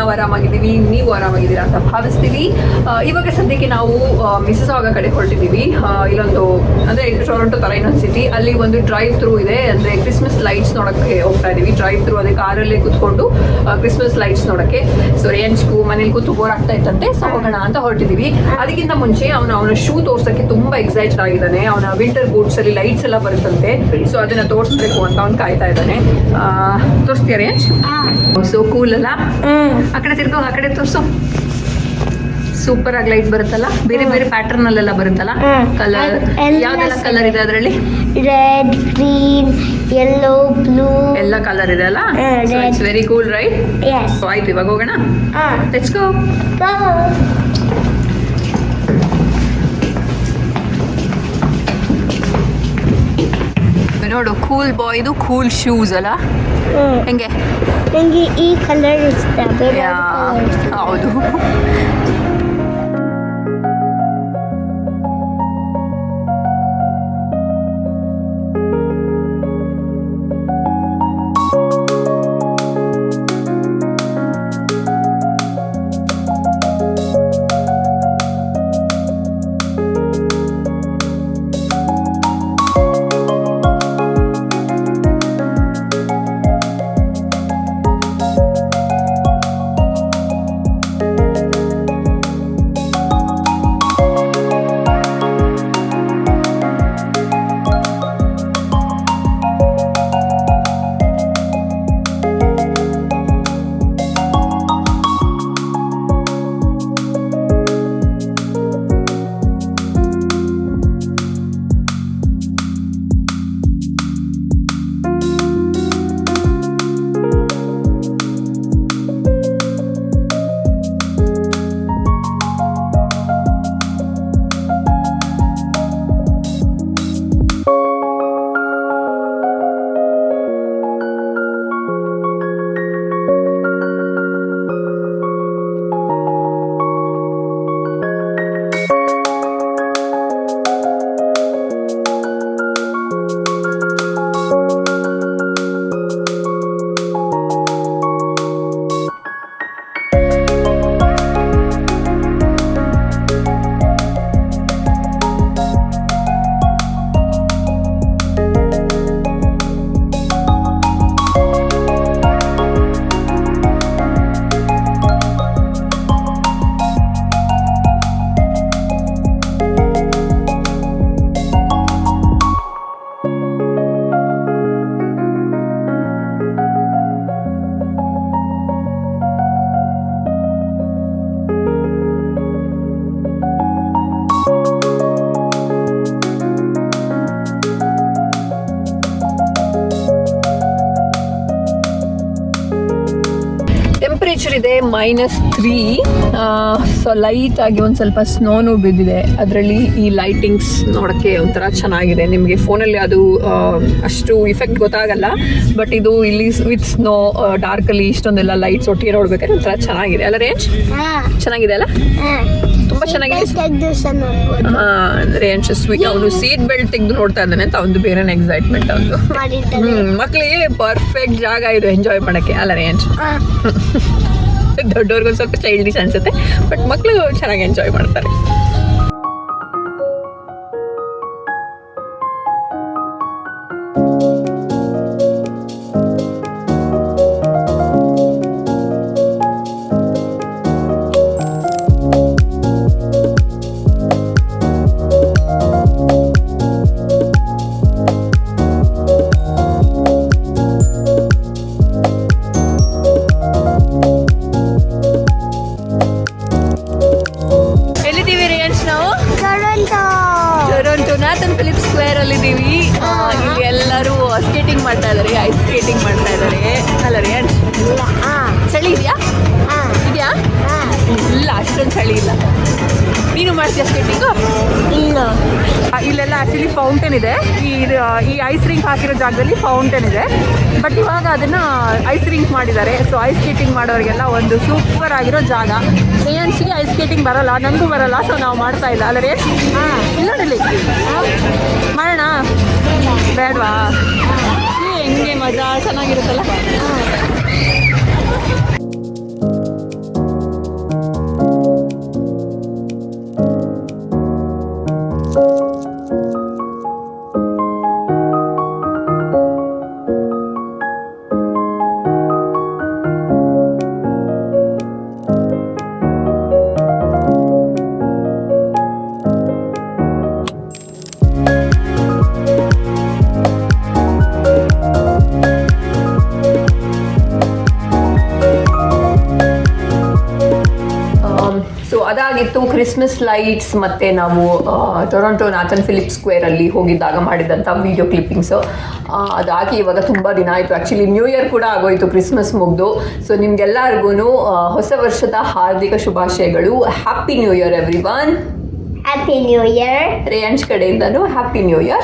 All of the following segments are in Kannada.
ನಾವು ಆರಾಮಾಗಿದ್ದೀವಿ, ನೀವು ಆರಾಮಾಗಿದ್ದೀರಾ ಅಂತ ಭಾವಿಸ್ತೀವಿ. ಇವಾಗ ಸದ್ಯಕ್ಕೆ ನಾವು ಮಿಸ್ಸಾಗ ಕಡೆ ಹೊರಟಿದ್ದೀವಿ. ಇಲ್ಲೊಂದು ಅಂದರೆ ಟೊರೊಂಟೊ ಥರ ಇನ್ನೊಂದು ಸಿಟಿ, ಅಲ್ಲಿ ಒಂದು ಡ್ರೈವ್ ಥ್ರೂ ಇದೆ. ಅಂದರೆ ಕ್ರಿಸ್ಮಸ್ ಲೈಟ್ಸ್ ನೋಡೋಕ್ಕೆ ಹೋಗ್ತಾ ಇದ್ದೀವಿ. ಡ್ರೈವ್ ಥ್ರೂ ಅದೇ ಕಾರಲ್ಲೇ ಕೂತ್ಕೊಂಡು ಕ್ರಿಸ್ಮಸ್ ಲೈಟ್ಸ್ ನೋಡೋಕ್ಕೆ. ಸೊ ರೇಂಜ್ಗೂ ಮನೇಲಿ ಕೂತು ಬೋರ್ ಆಗ್ತಾ ಇತ್ತಂತೆ, ಸೊ ಹೋಗೋಣ ಅಂತ ಹೊರಟಿದ್ದೀವಿ. ಅದಕ್ಕಿಂತ ಮುಂಚೆ ಅವನ ಶೂ ತೋರ್ಸೋಕ್ಕೆ ತುಂಬ ಎಕ್ಸೈಟೆಡ್ ಆಗಿದ್ದಾನೆ. ಅವನ ವಿಂಟರ್ ಬೂಟ್ಸ್ ಅಲ್ಲಿ ಲೈಟ್ಸ್ ಎಲ್ಲ ಬರುತ್ತಂತೆ, ಸೊ ಅದನ್ನ ತೋರಿಸ್ಬೇಕು ಅಂತ ಅವ್ನು ಕಾಯ್ತಾ ಇದ್ದಾನೆ. ತೋರಿಸ್ತೀಯ ರೇಂಜ್? ಸೊ ಕೂಲ್ ಅಲ್ಲ? ಆ ಕಡೆ ತಿರ್ಗೋ, ಆ ಕಡೆ ತೋರಿಸು. ಸೂಪರ್ ಆಗಿ ಲೈಟ್ ಬರುತ್ತಲ್ಲ, ಬೇರೆ ಬೇರೆ ಪ್ಯಾಟರ್ನ್ ಅಲ್ಲೆಲ್ಲ ಬರುತ್ತಲ್ಲ. ಕಲರ್ ಯಾವ್ದೆಲ್ಲ ಕಲರ್ ಇದೆ ಅದರಲ್ಲಿ? ರೆಡ್, ಗ್ರೀನ್, ಯೆಲ್ಲೋ, ಬ್ಲೂ ಎಲ್ಲ ಕಲರ್ ಇದೆ ಅಲ್ಲ. It's very cool, right? ಆಯ್ತು, ಇವಾಗ ಹೋಗೋಣ. Let's go. ನೋಡು, ಕೂಲ್ ಬಾಯ್ದು ಕೂಲ್ ಶೂಸ್ ಅಲ್ಲ. ಹೆಂಗೆ? ನನಗೆ ಈ ಕಲರ್ ಇಷ್ಟ. ಹೌದು. ಟೆಂಪರೇಚರ್ ಇದೆ -3. ಸೊ ಲೈಟ್ ಆಗಿ ಒಂದು ಸ್ವಲ್ಪ ಸ್ನೋನು ಬಿದ್ದಿದೆ. ಅದರಲ್ಲಿ ಈ ಲೈಟಿಂಗ್ಸ್ ನೋಡೋಕ್ಕೆ ಒಂಥರ ಚೆನ್ನಾಗಿದೆ. ನಿಮಗೆ ಫೋನಲ್ಲಿ ಅದು ಅಷ್ಟು ಇಫೆಕ್ಟ್ ಗೊತ್ತಾಗಲ್ಲ, ಬಟ್ ಇದು ಇಲ್ಲಿ ವಿತ್ ಸ್ನೋ ಡಾರ್ಕಲ್ಲಿ ಇಷ್ಟೊಂದೆಲ್ಲ ಲೈಟ್ಸ್ ಒಟ್ಟಿಗೆ ನೋಡ್ಬೇಕಾದ್ರೆ ಒಂಥರ ಚೆನ್ನಾಗಿದೆ ಅಲ್ಲ ರೇಂಜ್? ಚೆನ್ನಾಗಿದೆ ಅಲ್ಲ? ತುಂಬಾ ಚೆನ್ನಾಗಿದೆ. ರೇಂಜ್ ಅವನು ಸೀಟ್ ಬೆಲ್ಟ್ ತೆಗೆದು ನೋಡ್ತಾ ಇದ್ದಾನೆ ಅಂತ ಒಂದು ಬೇರೆ ಎಕ್ಸೈಟ್ಮೆಂಟ್. ಒಂದು ಮಕ್ಕಳಿಗೆ ಪರ್ಫೆಕ್ಟ್ ಜಾಗ ಇದು ಎಂಜಾಯ್ ಮಾಡೋಕ್ಕೆ ಅಲ್ಲ ರೇಂಜ್? ದೊಡ್ಡವ್ರಿಗೊಂದು ಸ್ವಲ್ಪ ಚೈಲ್ಡಿಶ್ ಅನ್ಸುತ್ತೆ, ಬಟ್ ಮಕ್ಕಳು ಚೆನ್ನಾಗಿ ಎಂಜಾಯ್ ಮಾಡ್ತಾರೆ. ಇಲ್ಲಿ ಎಲ್ಲರೂ ಸ್ಕೇಟಿಂಗ್ ಮಾಡ್ತಾ ಇದ್ದಾರೆ, ಐಸ್ ಸ್ಕೇಟಿಂಗ್ ಮಾಡ್ತಾ ಇದ್ದಾರೆ ಅಲ್ಲ ರೀ? ಚಳಿ ಇದೆಯಾ? ಇದೆಯಾ? ಇಲ್ಲ, ಅಷ್ಟೊಂದು ಚಳಿ ಇಲ್ಲ. ನೀನು ಮಾಡ್ತೀಯ ಸ್ಕೇಟಿಂಗು? ಇಲ್ಲ. ಇಲ್ಲೆಲ್ಲ ಆ್ಯಕ್ಚುಲಿ ಫೌಂಟೇನ್ ಇದೆ. ಈ ಐಸ್ ರಿಂಕ್ ಹಾಕಿರೋ ಜಾಗದಲ್ಲಿ ಫೌಂಟೇನ್ ಇದೆ, ಬಟ್ ಇವಾಗ ಅದನ್ನು ಐಸ್ ರಿಂಕ್ ಮಾಡಿದ್ದಾರೆ. ಸೊ ಐಸ್ ಸ್ಕೇಟಿಂಗ್ ಮಾಡೋರಿಗೆಲ್ಲ ಒಂದು ಸೂಪರ್ ಆಗಿರೋ ಜಾಗ. ರೇಯನ್ಸ್ಗೆ ಐಸ್ ಸ್ಕೇಟಿಂಗ್ ಬರಲ್ಲ, ನನಗೂ ಬರಲ್ಲ, ಸೊ ನಾವು ಮಾಡ್ತಾ ಇಲ್ಲ ಅಲ್ಲ ರೇ? ಇಲ್ಲ ನೋಡಲಿ, ಮಾಡೋಣ ಬೇಡವಾ? ಹೆಂಗೆ ಮಜಾ ಚೆನ್ನಾಗಿರುತ್ತಲ್ಲ. ಚೆನ್ನಾಗಿತ್ತು. ಕ್ರಿಸ್ಮಸ್ ಲೈಟ್ಸ್ ಮತ್ತು ನಾವು ಟೊರೊಂಟೊ ನಾಥನ್ ಫಿಲಿಪ್ ಸ್ಕ್ವೇರಲ್ಲಿ ಹೋಗಿದ್ದಾಗ ಮಾಡಿದಂಥ ವಿಡಿಯೋ ಕ್ಲಿಪ್ಪಿಂಗ್ಸು ಅದಾಗಿ ಇವಾಗ ತುಂಬ ದಿನ ಆಯಿತು. ಆ್ಯಕ್ಚುಲಿ ನ್ಯೂ ಇಯರ್ ಕೂಡ ಆಗೋಯಿತು, ಕ್ರಿಸ್ಮಸ್ ಮುಗಿದು. ಸೊ ನಿಮ್ಗೆಲ್ಲರಿಗೂ ಹೊಸ ವರ್ಷದ ಹಾರ್ದಿಕ ಶುಭಾಶಯಗಳು. Happy new year everyone. Happy new year. ರೇಯನ್ಸ್ ಕಡೆಯಿಂದನೂ ಹ್ಯಾಪಿ ನ್ಯೂ ಇಯರ್.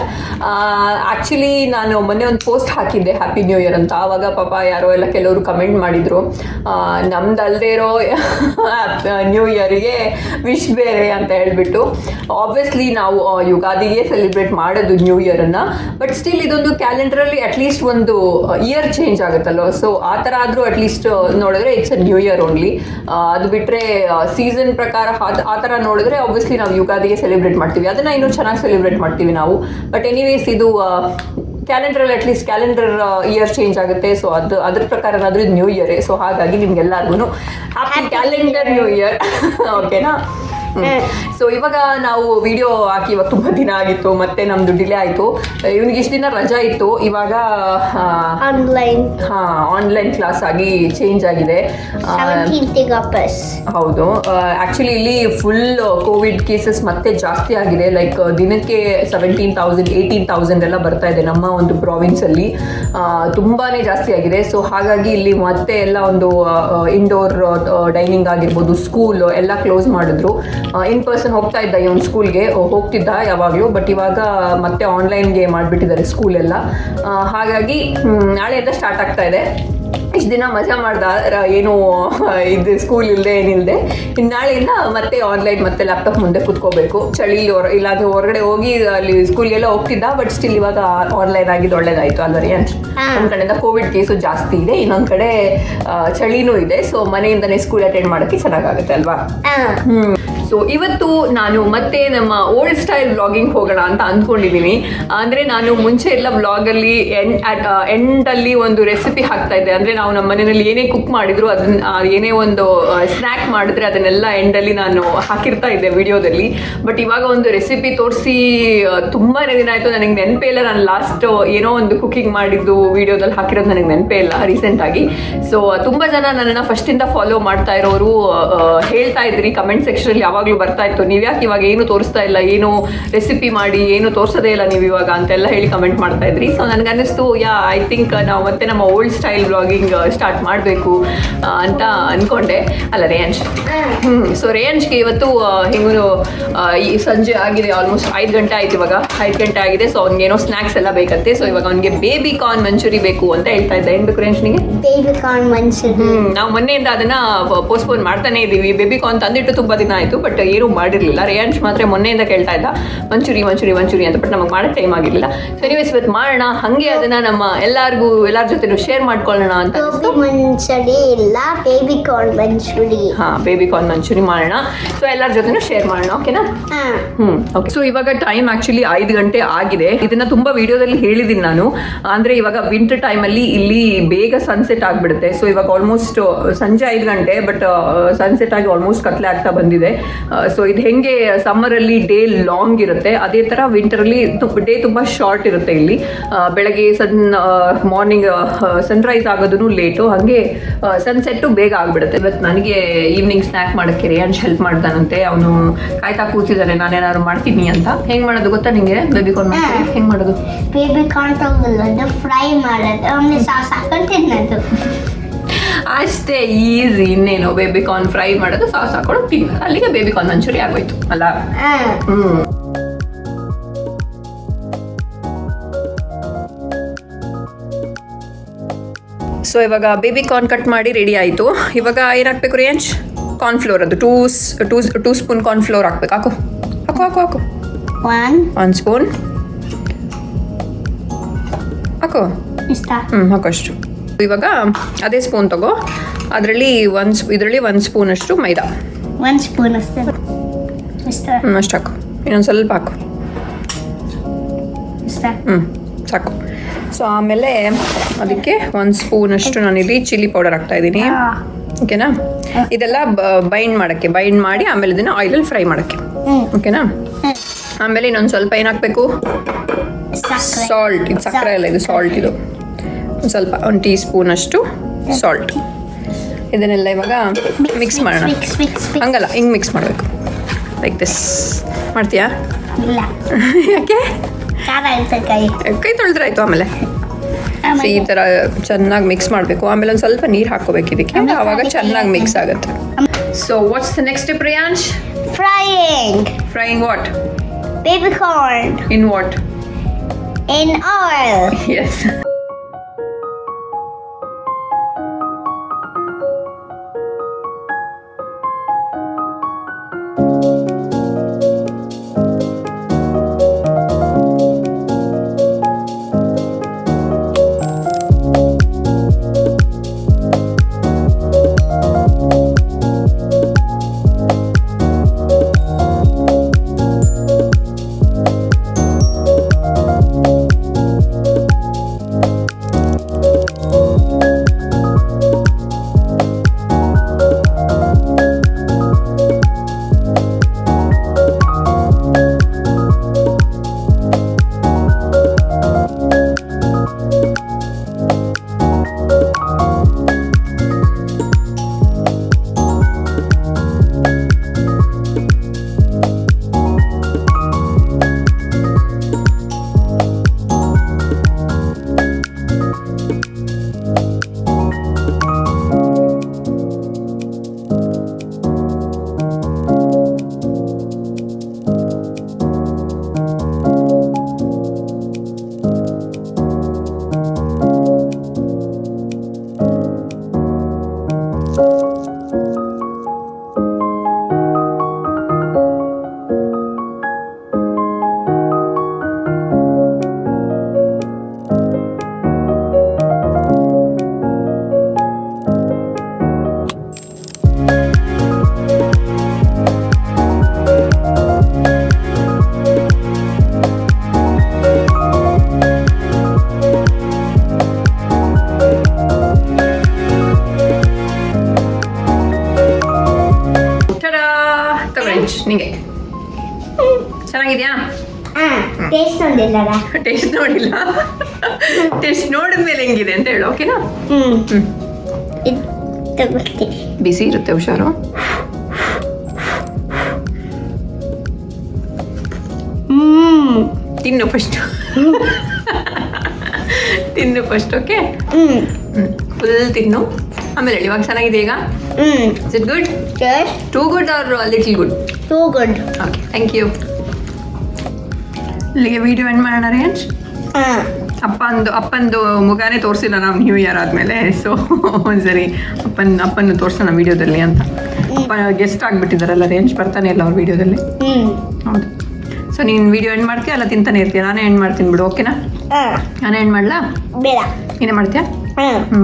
ಆ್ಯಕ್ಚುಲಿ ನಾನು ಮೊನ್ನೆ ಒಂದು ಪೋಸ್ಟ್ ಹಾಕಿದ್ದೆ ಹ್ಯಾಪಿ ನ್ಯೂ ಇಯರ್ ಅಂತ. ಆವಾಗ ಪಾಪ ಯಾರೋ ಎಲ್ಲ ಕೆಲವರು ಕಮೆಂಟ್ ಮಾಡಿದರು, ನಮ್ದಲ್ಲದೆ ಇರೋ ನ್ಯೂ ಇಯರಿಗೆ ವಿಶ್ ಬೇರೆ ಅಂತ ಹೇಳಿಬಿಟ್ಟು. ಆಬ್ವಿಯಸ್ಲಿ ನಾವು ಯುಗಾದಿಗೆ ಸೆಲೆಬ್ರೇಟ್ ಮಾಡೋದು ನ್ಯೂ ಇಯರನ್ನು, ಬಟ್ ಸ್ಟಿಲ್ ಇದೊಂದು ಕ್ಯಾಲೆಂಡರಲ್ಲಿ ಅಟ್ಲೀಸ್ಟ್ ಒಂದು ಇಯರ್ ಚೇಂಜ್ ಆಗುತ್ತಲ್ವ. ಸೊ ಆ ಥರ ಆದರೂ ಅಟ್ಲೀಸ್ಟ್ ನೋಡಿದ್ರೆ it's a new year only. ಅದು ಬಿಟ್ಟರೆ ಸೀಸನ್ ಪ್ರಕಾರ ಆ ಥರ ನೋಡಿದ್ರೆ ಆಬ್ವಿಯಸ್ಲಿ ನಾವು ಯುಗಾದಿಗೆ ಸೆಲೆಬ್ರೇಟ್ ಮಾಡ್ತೀವಿ, ಅದನ್ನು ಇನ್ನೂ ಚೆನ್ನಾಗಿ ಸೆಲೆಬ್ರೇಟ್ ಮಾಡ್ತೀವಿ ನಾವು. ಬಟ್ ಎನಿವೇಸ್ ಇದು ಕ್ಯಾಲೆಂಡರಲ್ಲಿ ಅಟ್ಲೀಸ್ಟ್ ಕ್ಯಾಲೆಂಡರ್ ಇಯರ್ ಚೇಂಜ್ ಆಗುತ್ತೆ. ಸೊ ಅದ್ರ ಪ್ರಕಾರನಾದರೂ ಇದು ನ್ಯೂ ಇಯರೇ. ಸೊ ಹಾಗಾಗಿ ನಿಮ್ಗೆಲ್ಲರಿಗೂ ಹ್ಯಾಪಿ ಕ್ಯಾಲೆಂಡರ್ ನ್ಯೂ ಇಯರ್. ಓಕೆನಾ? ಸೊ ಇವಾಗ ನಾವು ವಿಡಿಯೋ ಹಾಕಿ ಇವಾಗ ತುಂಬ ದಿನ ಆಗಿತ್ತು, ಮತ್ತೆ ನಮ್ದು ಡಿಲೇ ಆಯಿತು. ಇವನಿಗೆ ಇಷ್ಟು ದಿನ ರಜಾ ಇತ್ತು, ಇವಾಗ ಆನ್ಲೈನ್ ಕ್ಲಾಸ್ ಆಗಿ ಚೇಂಜ್ ಆಗಿದೆ. ಹೌದು, ಆ್ಯಕ್ಚುಲಿ ಇಲ್ಲಿ ಫುಲ್ ಕೋವಿಡ್ ಕೇಸಸ್ ಮತ್ತೆ ಜಾಸ್ತಿ ಆಗಿದೆ. ಲೈಕ್ ದಿನಕ್ಕೆ 17,000 18,000 ಎಲ್ಲ ಬರ್ತಾ ಇದೆ ನಮ್ಮ ಒಂದು ಪ್ರಾವಿನ್ಸಲ್ಲಿ. ತುಂಬಾ ಜಾಸ್ತಿ ಆಗಿದೆ. ಸೊ ಹಾಗಾಗಿ ಇಲ್ಲಿ ಮತ್ತೆ ಎಲ್ಲ ಒಂದು ಇಂಡೋರ್ ಡೈನಿಂಗ್ ಆಗಿರ್ಬೋದು, ಸ್ಕೂಲ್ ಎಲ್ಲ ಕ್ಲೋಸ್ ಮಾಡಿದ್ರು. ಇನ್ ಪರ್ಸನ್ ಹೋಗ್ತಾ ಇದ್ದ ಇವನು ಸ್ಕೂಲ್ಗೆ ಹೋಗ್ತಿದ್ದ ಯಾವಾಗಲೂ, ಬಟ್ ಇವಾಗ ಮತ್ತೆ ಆನ್ಲೈನ್ಗೆ ಮಾಡಿಬಿಟ್ಟಿದ್ದಾರೆ ಸ್ಕೂಲ್ ಎಲ್ಲ. ಹಾಗಾಗಿ ನಾಳೆಯಿಂದ ಸ್ಟಾರ್ಟ್ ಆಗ್ತಾ ಇದೆ. ಇಷ್ಟು ದಿನ ಮಜಾ ಮಾಡ್ದ, ಏನು ಇದು ಸ್ಕೂಲ್ ಇಲ್ಲದೆ ಏನಿಲ್ಲದೆ. ಇನ್ನು ನಾಳೆಯಿಂದ ಮತ್ತೆ ಆನ್ಲೈನ್ ಮತ್ತೆ ಲ್ಯಾಪ್ಟಾಪ್ ಮುಂದೆ ಕುತ್ಕೋಬೇಕು. ಚಳಿ ಇಲ್ಲಾಂದ್ರೆ ಹೊರಗಡೆ ಹೋಗಿ ಅಲ್ಲಿ ಸ್ಕೂಲ್ಗೆಲ್ಲ ಹೋಗ್ತಿದ್ದ, ಬಟ್ ಸ್ಟಿಲ್ ಇವಾಗ ಆನ್ಲೈನ್ ಆಗಿದ್ದು ಒಳ್ಳೇದಾಯಿತು ಅಲ್ವರಿ ಅಂತ. ಒಂದು ಕಡೆಯಿಂದ ಕೋವಿಡ್ ಕೇಸು ಜಾಸ್ತಿ ಇದೆ, ಇನ್ನೊಂದು ಕಡೆ ಚಳಿನೂ ಇದೆ. ಸೊ ಮನೆಯಿಂದನೇ ಸ್ಕೂಲ್ ಅಟೆಂಡ್ ಮಾಡೋಕ್ಕೆ ಚೆನ್ನಾಗಾಗುತ್ತೆ ಅಲ್ವಾ? ಸೊ ಇವತ್ತು ನಾನು ಮತ್ತೆ ನಮ್ಮ ಓಲ್ಡ್ ಸ್ಟೈಲ್ ವ್ಲಾಗಿಂಗ್ ಹೋಗೋಣ ಅಂತ ಅಂದ್ಕೊಂಡಿದ್ದೀನಿ. ಅಂದರೆ ನಾನು ಮುಂಚೆ ಎಲ್ಲ ವ್ಲಾಗಲ್ಲಿ ಎಂಡಲ್ಲಿ ಒಂದು ರೆಸಿಪಿ ಹಾಕ್ತಾ ಇದ್ದೆ. ಅಂದರೆ ನಾವು ನಮ್ಮ ಮನೆಯಲ್ಲಿ ಏನೇ ಕುಕ್ ಮಾಡಿದ್ರು ಅದನ್ನ ಏನೇ ಒಂದು ಸ್ನ್ಯಾಕ್ ಮಾಡಿದ್ರೆ ಅದನ್ನೆಲ್ಲ ಎಂಡಲ್ಲಿ ನಾನು ಹಾಕಿರ್ತಾ ಇದ್ದೆ ವಿಡಿಯೋದಲ್ಲಿ. ಬಟ್ ಇವಾಗ ಒಂದು ರೆಸಿಪಿ ತೋರಿಸಿ ತುಂಬಾ ದಿನ ಆಯಿತು, ನನಗೆ ನೆನಪೇ ಇಲ್ಲ. ನಾನು ಲಾಸ್ಟ್ ಏನೋ ಒಂದು ಕುಕಿಂಗ್ ಮಾಡಿದ್ದು ವಿಡಿಯೋದಲ್ಲಿ ಹಾಕಿರೋದು ನನಗೆ ನೆನಪೇ ಇಲ್ಲ ರೀಸೆಂಟಾಗಿ. ಸೊ ತುಂಬ ಜನ ನನ್ನನ್ನು ಫಸ್ಟಿಂದ ಫಾಲೋ ಮಾಡ್ತಾ ಇರೋರು ಹೇಳ್ತಾ ಇದ್ರಿ ಕಮೆಂಟ್ ಸೆಕ್ಷನಲ್ಲಿ, ಯಾವಾಗಲೂ ಬರ್ತಾ ಇತ್ತು, ನೀವು ಯಾಕೆ ಇವಾಗ ಏನು ತೋರಿಸ್ತಾ ಇಲ್ಲ, ಏನು ರೆಸಿಪಿ ಮಾಡಿ ಏನು ತೋರಿಸೋದೇ ಇಲ್ಲ ನೀವು ಇವಾಗ ಅಂತೆಲ್ಲ ಹೇಳಿ ಕಮೆಂಟ್ ಮಾಡ್ತಾ ಇದ್ರಿ. ಸೊ ನನಗೆ ಅನ್ನಿಸ್ತು, ಐ ಥಿಂಕ್ ನಾವು ಮತ್ತೆ ನಮ್ಮ ಓಲ್ಡ್ ಸ್ಟೈಲ್ ವ್ಲಾಗಿಂಗ್ ಸ್ಟಾರ್ಟ್ ಮಾಡಬೇಕು ಅಂತ ಅಂದ್ಕೊಂಡೆ. ಅಲ್ಲ ರೇಯನ್ಶ್? ಸೊ ರೇಯನ್ಶ್ಗೆ ಇವತ್ತು ಹೆಂಗೂ ಈ ಸಂಜೆ ಆಗಿದೆ, ಆಲ್ಮೋಸ್ಟ್ 5 ಗಂಟೆ ಆಯ್ತು, ಇವಾಗ 5 ಗಂಟೆ ಆಗಿದೆ. ಸೊ ಅವ್ನಿಗೇನೋ ಸ್ನ್ಯಾಕ್ಸ್ ಎಲ್ಲ ಬೇಕಂತೆ. ಸೊ ಇವಾಗ ಅವ್ನಿಗೆ ಬೇಬಿ ಕಾರ್ನ್ ಮಂಚೂರಿ ಬೇಕು ಅಂತ ಹೇಳ್ತಾ ಇದ್ದೆ. ಏನು ಬೇಕು ರೇಯನ್ಶ್ನಿಗೆ? Baby corn manchurian. ನಾವು ಮೊನ್ನೆಯಿಂದ ಅದನ್ನ ಪೋಸ್ಟ್ಪೋನ್ ಮಾಡ್ತಾನೆ ಇದ್ದೀವಿ. ಬೇಬಿ ಕಾರ್ನ್ ತಂದಿಟ್ಟು ತುಂಬ ದಿನ ಆಯಿತು, ಬಟ್ ಏನೂ ಮಾಡಿರಲಿಲ್ಲ. ರೇಯನ್ಶ್ ಮಾತ್ರ ಮೊನ್ನೆಯಿಂದ ಕೇಳ್ತಾ ಇದ್ದ ಮಂಚೂರಿ ಮಂಚೂರಿ ಮಂಚೂರಿ ಅಂತ, ಬಟ್ ನಮಗೆ ಮಾಡೋಕ್ಕೆ ಟೈಮ್ ಆಗಿರಲಿಲ್ಲ. ಸೊ ಎನಿವೇಸ್ ಇವತ್ತು ಮಾಡೋಣ, ಹಾಗೆ ಅದನ್ನು ನಮ್ಮ ಎಲ್ಲರ ಜೊತೆ ಶೇರ್ ಮಾಡ್ಕೊಳ್ಳೋಣ ಅಂತ. ಮಂಚೂರಿ ಇಲ್ಲ, baby corn manchurian. Baby corn manchurian ಮಾಡೋಣ. ಸೊ ಎಲ್ಲರ ಜೊತೆನೂ ಶೇರ್ ಮಾಡೋಣ, ಓಕೆನಾ? ಓಕೆ. ಸೊ ಇವಾಗ ಟೈಮ್ ಆ್ಯಕ್ಚುಲಿ 5 ಗಂಟೆ ಆಗಿದೆ. ಇದನ್ನ ತುಂಬ ವಿಡಿಯೋದಲ್ಲಿ ಹೇಳಿದ್ದೀನಿ ನಾನು. ಅಂದರೆ ಇವಾಗ ವಿಂಟರ್ ಟೈಮಲ್ಲಿ ಇಲ್ಲಿ ಬೇಗ ಸನ್ಸೆಟ್ ಆಗಿಬಿಡುತ್ತೆ. ಸೊ ಇವಾಗ ಆಲ್ಮೋಸ್ಟ್ ಸಂಜೆ 5 ಗಂಟೆ, ಬಟ್ ಸನ್ಸೆಟ್ ಆಗಿ ಆಲ್ಮೋಸ್ಟ್ ಕತ್ಲೆ ಆಗ್ತಾ ಬಂದಿದೆ. ಸೊ ಇದು ಹೆಂಗೆ ಸಮ್ಮರಲ್ಲಿ ಡೇ ಲಾಂಗ್ ಇರುತ್ತೆ, ಅದೇ ಥರ ವಿಂಟರಲ್ಲಿ ಡೇ ತುಂಬ ಶಾರ್ಟ್ ಇರುತ್ತೆ ಇಲ್ಲಿ. ಬೆಳಗ್ಗೆ ಮಾರ್ನಿಂಗ್ ಸನ್ರೈಸ್ ಆಗೋದೂ ಲೇಟು, ಹಾಗೆ ಸನ್ಸೆಟ್ಟು ಬೇಗ ಆಗಿಬಿಡುತ್ತೆ. ಇವತ್ತು ನನಗೆ ಈವ್ನಿಂಗ್ ಸ್ನ್ಯಾಕ್ ಮಾಡೋಕ್ಕೆ ರೇಯನ್ಶ್ ಹೆಲ್ಪ್ ಮಾಡ್ತಾನಂತೆ. ಅವನು ಕಾಯ್ತಾ ಕೂತಿದ್ದಾನೆ ನಾನೇನಾದ್ರು ಮಾಡ್ತೀನಿ ಅಂತ. ಹೆಂಗೆ ಮಾಡೋದು ಗೊತ್ತಾ ನಿಮಗೆ? ಬೇಬಿ ಕಾರ್ನ್ ಹೆಂಗೆ ಮಾಡೋದು? ಬೇಬಿ ಕಾರ್ನ್ ತಗೊಳ್ಳೋದು, ಫ್ರೈ ಮಾಡೋದು, ಆಮೇಲೆ ಸಾಸ್ ಹಾಕೊಂಡು ತಿನ್ನೋದು. ಅಷ್ಟೇ ಈಸಿ, ಇನ್ನೇನು. ಬೇಬಿ ಕಾರ್ನ್ ಫ್ರೈ ಮಾಡೋದು, ಸಾಸ್ ಹಾಕೊಂಡು ತಿನ್ನೋದು, ಅಲ್ಲಿಗೆ ಬೇಬಿ ಕಾರ್ನ್ ಮಂಚೂರಿ ಆಗೋಯ್ತು ಅಲ್ಲ? ಸೊ ಇವಾಗ ಬೇಬಿ ಕಾರ್ನ್ ಕಟ್ ಮಾಡಿ ರೆಡಿ ಆಯಿತು. ಇವಾಗ ಏನು ಹಾಕ್ಬೇಕು ರೇಯನ್ಶ್? ಕಾರ್ನ್ಫ್ಲೋರ್, ಅದು 2 ಸ್ಪೂನ್ ಕಾರ್ನ್ಫ್ಲೋರ್ ಹಾಕ್ಬೇಕು. ಹಾಕು ಹಾಕು ಹಾಕು ಹಾಕು. 1 ಸ್ಪೂನ್ ಹಾಕು. ಹಾಕು ಅಷ್ಟು. ಇವಾಗ ಅದೇ ಸ್ಪೂನ್ ತಗೋ, ಅದರಲ್ಲಿ ಇದರಲ್ಲಿ 1 ಸ್ಪೂನ್ ಅಷ್ಟು ಮೈದಾ. 1 ಸ್ಪೂನ್ ಅಷ್ಟೇ ಅಷ್ಟು ಹಾಕು. ಇನ್ನೊಂದು ಸ್ವಲ್ಪ ಹಾಕು. ಸಾಕು. ಸೊ ಆಮೇಲೆ ಅದಕ್ಕೆ 1 ಸ್ಪೂನ್ ಅಷ್ಟು ನಾನಿಲ್ಲಿ ಚಿಲ್ಲಿ ಪೌಡರ್ ಹಾಕ್ತಾ ಇದ್ದೀನಿ, ಓಕೆನಾ? ಇದೆಲ್ಲ ಬೈಂಡ್ ಮಾಡಿ ಆಮೇಲೆ ಇದನ್ನು ಆಯಿಲಲ್ಲಿ ಫ್ರೈ ಮಾಡೋಕ್ಕೆ, ಓಕೆನಾ? ಆಮೇಲೆ ಇನ್ನೊಂದು ಸ್ವಲ್ಪ ಏನು ಹಾಕಬೇಕು? ಸಾಲ್ಟ್. ಇದು ಸಕ್ಕರೆ ಅಲ್ಲ, ಇದು ಸಾಲ್ಟ್. ಇದು ಸ್ವಲ್ಪ 1 ಟೀ ಸ್ಪೂನ್ ಅಷ್ಟು ಸಾಲ್ಟ್. ಇದನ್ನೆಲ್ಲ ಇವಾಗ ಮಿಕ್ಸ್ ಮಾಡೋಣ. ಹಂಗಲ್ಲ, ಹಿಂಗೆ ಮಿಕ್ಸ್ ಮಾಡಬೇಕು. ಲೈಕ್ ದಿಸ್ ಮಾಡ್ತೀಯಾ? ಇಲ್ಲ ಯಾಕೆ? ಖಾರ ಇರುತ್ತೆ ಕೈ. ಕೈ ತೊಳೆದ್ರಾಯ್ತು. ಆಮೇಲೆ ಈ ಥರ ಚೆನ್ನಾಗಿ ಮಿಕ್ಸ್ ಮಾಡಬೇಕು. ಆಮೇಲೆ ಒಂದು ಸ್ವಲ್ಪ ನೀರು ಹಾಕೋಬೇಕು ಇದಕ್ಕೆ, ಆವಾಗ ಚೆನ್ನಾಗಿ ಮಿಕ್ಸ್ ಆಗುತ್ತೆ. So what's the next step Priyansh? Frying what? baby corn in what? in oil. Yes. ನಿಂಗೆ ಚೆನ್ನಾಗಿದ್ಯಾ? ಟೇಸ್ಟ್ ನೋಡಿಲ್ಲ. ಟೇಸ್ಟ್ ನೋಡಿಲ್ಲ. ಟೇಸ್ಟ್ ನೋಡಿದ್ಮೇಲೆ ಹೆಂಗಿದೆ ಅಂತ ಹೇಳು, ಓಕೆನಾ? ಬಿಸಿ ಇರುತ್ತೆ, ಹುಷಾರು. ತಿನ್ನು ಫಸ್ಟ್. ತಿನ್ನು ಫಸ್ಟ್, ಓಕೆ? ಫುಲ್ ತಿನ್ನು, ಆಮೇಲೆ ಹೇಳಿ. ಇವಾಗ ಚೆನ್ನಾಗಿದೆ ಈಗ? Is it good? Too good or little good? Too good. Okay, thank you. ಇಲ್ಲಿಗೆ ವಿಡಿಯೋ ಎಂಡ್ ಮಾಡೋಣ ರೇಂಜ್. ಅಪ್ಪಂದು ಮುಖಾನೇ ತೋರಿಸಿಲ್ಲ ನಾವು ನ್ಯೂ ಇಯರ್ ಆದಮೇಲೆ. ಸೊ ಒಂದ್ಸರಿ ಅಪ್ಪನ್ನು ತೋರಿಸೋಣ ವಿಡಿಯೋದಲ್ಲಿ ಅಂತ. ಅಪ್ಪ ಗೆಸ್ಟ್ ಆಗಿಬಿಟ್ಟಿದ್ದಾರಲ್ಲ, ರೇಂಜ್ ಬರ್ತಾನೆ ಇಲ್ಲ ಅವ್ರ ವಿಡಿಯೋದಲ್ಲಿ. ಹೌದು. ಸೊ ನೀನು ವಿಡಿಯೋ ಎಂಡ್ ಮಾಡ್ತೀಯ ಅಲ್ಲ ತಿಂತಾನೆ ಇರ್ತೀಯ? ನಾನೇ ಎಂಡ್ ಮಾಡ್ತೀನಿ ಬಿಡು, ಓಕೆನಾ? ನಾನೇ ಎಂಡ್ ಮಾಡ್ಲಾ? ಬೇಡ, ನೀನೇ ಮಾಡ್ತೀಯಾ?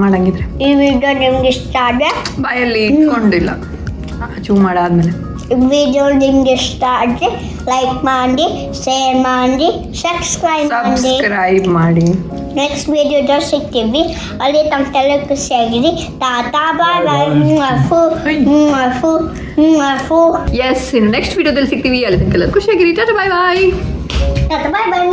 ಮಾಡಂಗಿದ್ರೆ ಈ ವಿಡಿಯೋ ನಿಮ್ಗೆ ಇಷ್ಟ ಆದರೆ ಬಾಯಲ್ಲಿ ಇಟ್ಕೊಂಡಿಲ್ಲ, ಚೂ ಮಾಡಾದ್ಮೇಲೆ. ವಿಡಿಯೋ ನಿಮ್ಗೆ ಇಷ್ಟ ಆದರೆ ಲೈಕ್ ಮಾಡಿ, ಶೇರ್ ಮಾಡಿ, ಸಬ್ಸ್ಕ್ರೈಬ್ ಮಾಡಿ. ನೆಕ್ಸ್ಟ್ ವಿಡಿಯೋದಲ್ಲಿ ಸಿಗ್ತೀವಿ. ಅಲ್ಲಿ ತಮ್ಮೆಲ್ಲ ಖುಷಿಯಾಗಿರಿ. ಟಾಟಾ ಬಾಯ್ ಬಾಯ್. ಎಸ್, ಇನ್ನು ನೆಕ್ಸ್ಟ್ ವಿಡಿಯೋದಲ್ಲಿ ಸಿಗ್ತೀವಿ. ಅಲ್ಲಿ ತನಕ ಖುಷಿಯಾಗಿರಿ. ಟಾಟಾ ಬಾಯ್ ಬಾಯ್. ಟಾಟಾ ಬಾಯ್ ಬಾಯ್.